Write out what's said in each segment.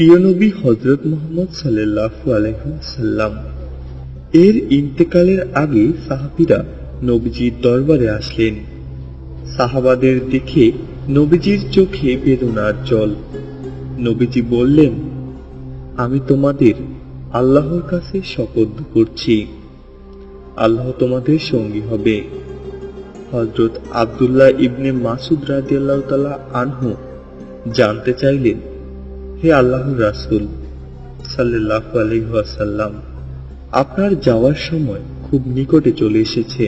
প্রিয় নবী হযরত মুহাম্মদ সাল্লাল্লাহু আলাইহি ওয়াসাল্লাম এর ইন্তেকালের আগে সাহাবীরা নবীজির দরবারে আসলেন। সাহাবাদের দেখে নবীজির চোখে বেদনার জল। নবীজি বললেন, আমি তোমাদের আল্লাহর কাছে শপথ করছি, আল্লাহ তোমাদের সঙ্গী হবে। হযরত আব্দুল্লাহ ইবনে মাসউদ রাদিয়াল্লাহু তাআলা আনহু জানতে চাইলেন, হে আল্লাহর রাসূল সাল্লাল্লাহু আলাইহি ওয়াসাল্লাম, আপনার যাওয়ার সময় খুব নিকটে চলে এসেছে।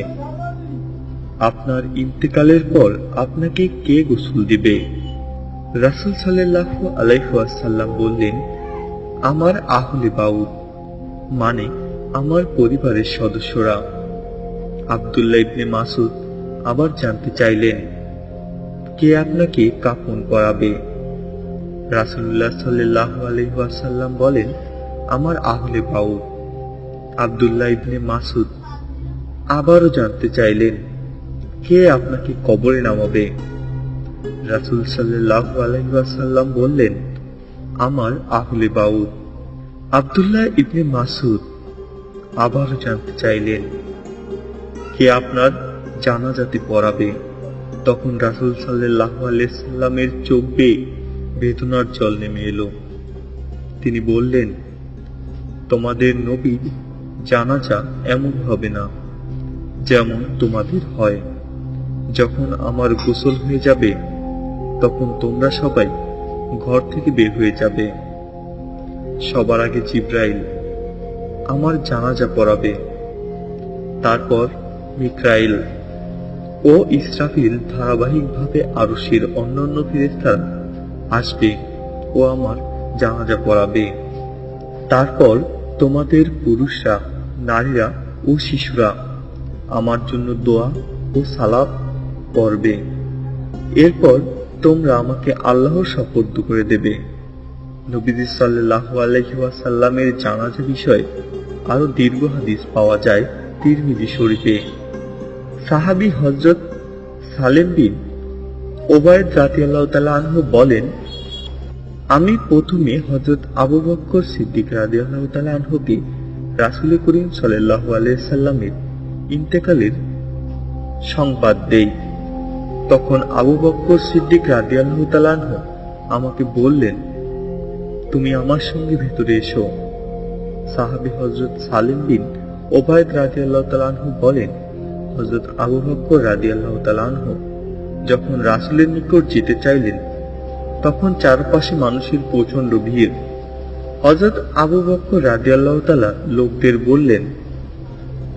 আপনার ইন্তেকালের পর আপনাকে কে গোসল দিবে? রাসূল সাল্লাল্লাহু আলাইহি ওয়াসাল্লাম বললেন, আমার আহলে বাউত, মানে আমার পরিবারের সদস্যরা। আব্দুল্লাহ ইবনে মাসউদ আবার জানতে চাইলেন, কে আপনাকে কাফন পরাবে? রাসূলুল্লাহ সাল্লাল্লাহু আলাইহি ওয়াসাল্লাম বলেন, আমার আহলে বাউত। আব্দুল্লাহ ইবনে মাসউদ আবারও জানতে চাইলেন, কে আপনাকে কবরে নামাবে? রাসূল সাল্লাল্লাহু আলাইহি ওয়াসাল্লাম বললেন, আমার আহলে বাউত। আব্দুল্লাহ ইবনে মাসউদ আবারও জানতে চাইলেন, কে আপনার জানাজাতে পড়াবে? তখন রাসূল সাল্লাল্লাহু আলাইহি ওয়াসাল্লামের চোখ বেয়ে বেদনার জল নেমে এলো। তিনি বললেন, তোমাদের নবীর জানাজা এমন হবে না যেমন তোমাদের হয়। যখন আমার গোসল হয়ে যাবে তখন তোমরা সবাই ঘর থেকে বের হয়ে যাবে। সবার আগে জিবরাইল আমার জানাজা পড়াবে, তারপর মিকাইল ও ইসরাফিল ধারাবাহিকভাবে আরশের অন্যান্য ফেরেশতারা আসবে ও আমার জানাজা পড়াবে। তারপর তোমাদের পুরুষরা, নারীরা ও শিশুরা আমার জন্য দোয়া ও সালাত পড়বে। এরপর তোমরা আমাকে আল্লাহর শপথ করে দেবে। নবীজি সাল্লাল্লাহু আলাইহি ওয়াসাল্লামের জানাজা বিষয়ে আরো দীর্ঘ হাদিস পাওয়া যায় তিরমিজি শরীফে। সাহাবী হযরত সালেম বিন ওবায়দ রাদিয়াল্লাহু তাআলা আনহু বলেন, আমি প্রথমে হযরত আবু বকর সিদ্দিক রাদিয়াল্লাহু তাআলা আনহুকে রাসূল করিম সাল্লাল্লাহু আলাইহি সাল্লামের ইন্তেকালের সংবাদ দেই। তখন আবু বকর সিদ্দিক রাদিয়াল্লাহু তাআলা আনহু আমাকে বললেন, তুমি আমার সঙ্গে ভেতরে এসো। সাহাবী হযরত সালেম বিন ওবায়দ রাদিয়াল্লাহু তাআলা আনহু বলেন, হযরত আবু বকর রাদিয়াল্লাহু তাআলা আনহু যখন রাসূলের নিকট যেতে চাইলেন তখন চারপাশে মানুষের প্রচন্ড ভিড়। হযরত আবু বকর রাদিয়াল্লাহু তাআলা লোকদের বললেন,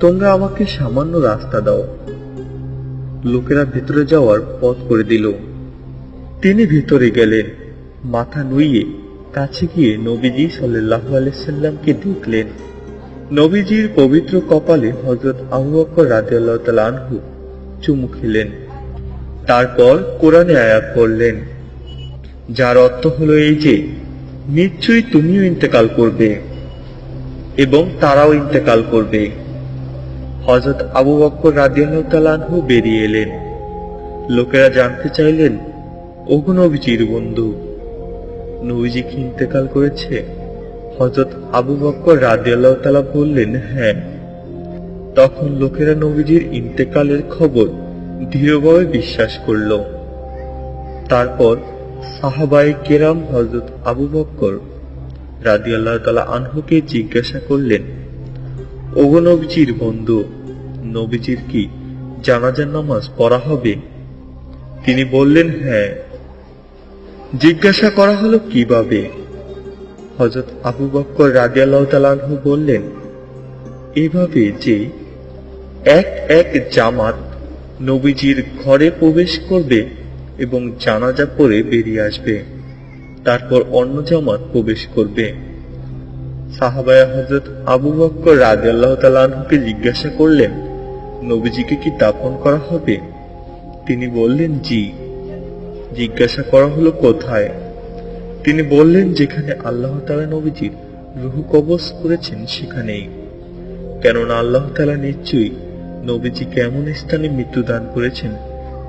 তোমরা আমাকে সামান্য রাস্তা দাও। লোকেরা ভেতরে যাওয়ার পথ করে দিল। তিনি ভেতরে গেলেন, মাথা নুইয়ে কাছে গিয়ে নবীজি সাল্লাল্লাহু আলাইহি সাল্লামকে দেখলেন। নবীজির পবিত্র কপালে হযরত আবু বকর রাদিয়াল্লাহু তাআলা আনহু চুমু খেলেন। তারপর কোরআনে আয়াত পড়লেন, যার অর্থ হলো এই যে, নিশ্চয়ই তুমিও ইন্তেকাল করবে এবং তারাও ইন্তেকাল করবে। হযরত আবু বকর রাদিয়াল্লাহু তাআলা আনহু বেরিয়ে এলেন। লোকেরা জানতে চাইলেন, ওগো নবীজির বন্ধু, নবীজি কি ইন্তেকাল করেছে? হযরত আবু বকর রাদিয়াল্লাহু তাআলা বললেন, হ্যাঁ। তখন লোকেরা নবীজির ইন্তেকালের খবর দৃঢ়ভাবে বিশ্বাস করল। তারপর সাহাবায়ে কেরাম হযরত আবু বকর রাদিয়াল্লাহু তাআলা আনহুকে জিজ্ঞাসা করলেন, ওগো নবীজির বন্ধু, নবীজির কি জানাজার নামাজ পড়া হবে? তিনি বললেন, হ্যাঁ। জিজ্ঞাসা করা হলো, কিভাবে? হযরত আবু বকর রাদিয়াল্লাহু তাআলা আনহু বললেন, এভাবে যে এক এক জামাত নবীজির ঘরে প্রবেশ করবে এবং জানাজা পড়ে বেরিয়ে আসবে, তারপর অন্য জামাত প্রবেশ করবে। সাহাবায়ে হযরত আবু বকর রাদিয়াল্লাহু তাআলা আনহুকে জিজ্ঞাসা করলেন, নবীজিকে কি দাফন করা হবে? তিনি বললেন, জি। জিজ্ঞাসা করা হলো, কোথায়? তিনি বললেন, যেখানে আল্লাহ তাআলা নবীজির রূহ কবজ করেছেন সেখানেই। কেননা আল্লাহ তাআলা নিশ্চয়ই নবীজিকে এমন স্থানে মৃত্যুদান করেছেন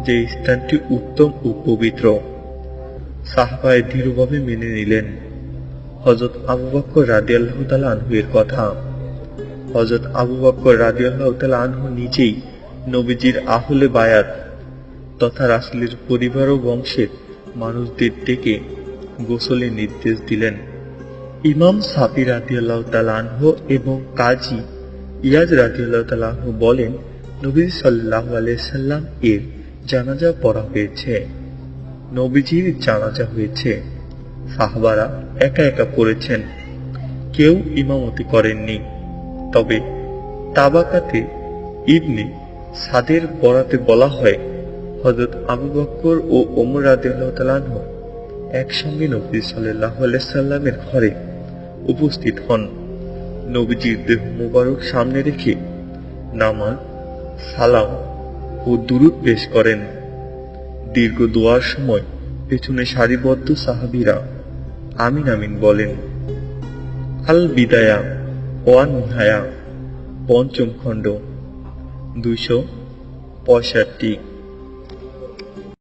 যে স্থানটি উত্তম ও পবিত্র। সাহাবায়ে দৃঢ়ভাবে মেনে নিলেন। হযরত আবু বকর রাদিয়াল্লাহু তাআলা আনহু এর কথা। হযরত আবু বকর রাদিয়াল্লাহু তাআলা আনহু নিজেই নবীজির আহলে বায়াত তথা রাসূলের পরিবার ও বংশের মানুষদের ডেকে গোসলের নির্দেশ দিলেন। ইমাম সাফি রাদিয়াল্লাহু তাআলা আনহু এবং কাজী ইয়াজ রাদিয়াল্লাহু তাআলা আনহু বলেন, নবী সাল্লাল্লাহু আলাইহি সাল্লাম এর জানাজা পড়া হয়েছে। নবীজির জানাজা হয়েছে, সাহাবারা একা একা পড়েছেন, কেউ ইমামতি করেননি। তবে তাবাকাতে ইবনে সাদের বরাতে বলা হয়, হযরত আবু বকর ও ওমর রাদিয়াল্লাহু তাআলা আনহু একসঙ্গে নবী সাল্লাল্লাহু আলাইহি সাল্লামের ঘরে উপস্থিত হন। নবীজির দেহ মুবারক সামনে রেখে নামাজ, সালাম ও দুরূদ পেশ করেন। দীর্ঘ দোয়ার সময় পেছনে সারিবদ্ধ সাহাবীরা আমিন আমিন বলেন। আল বিদায়া ওয়ান নিহায়া, পঞ্চম খণ্ড, 265।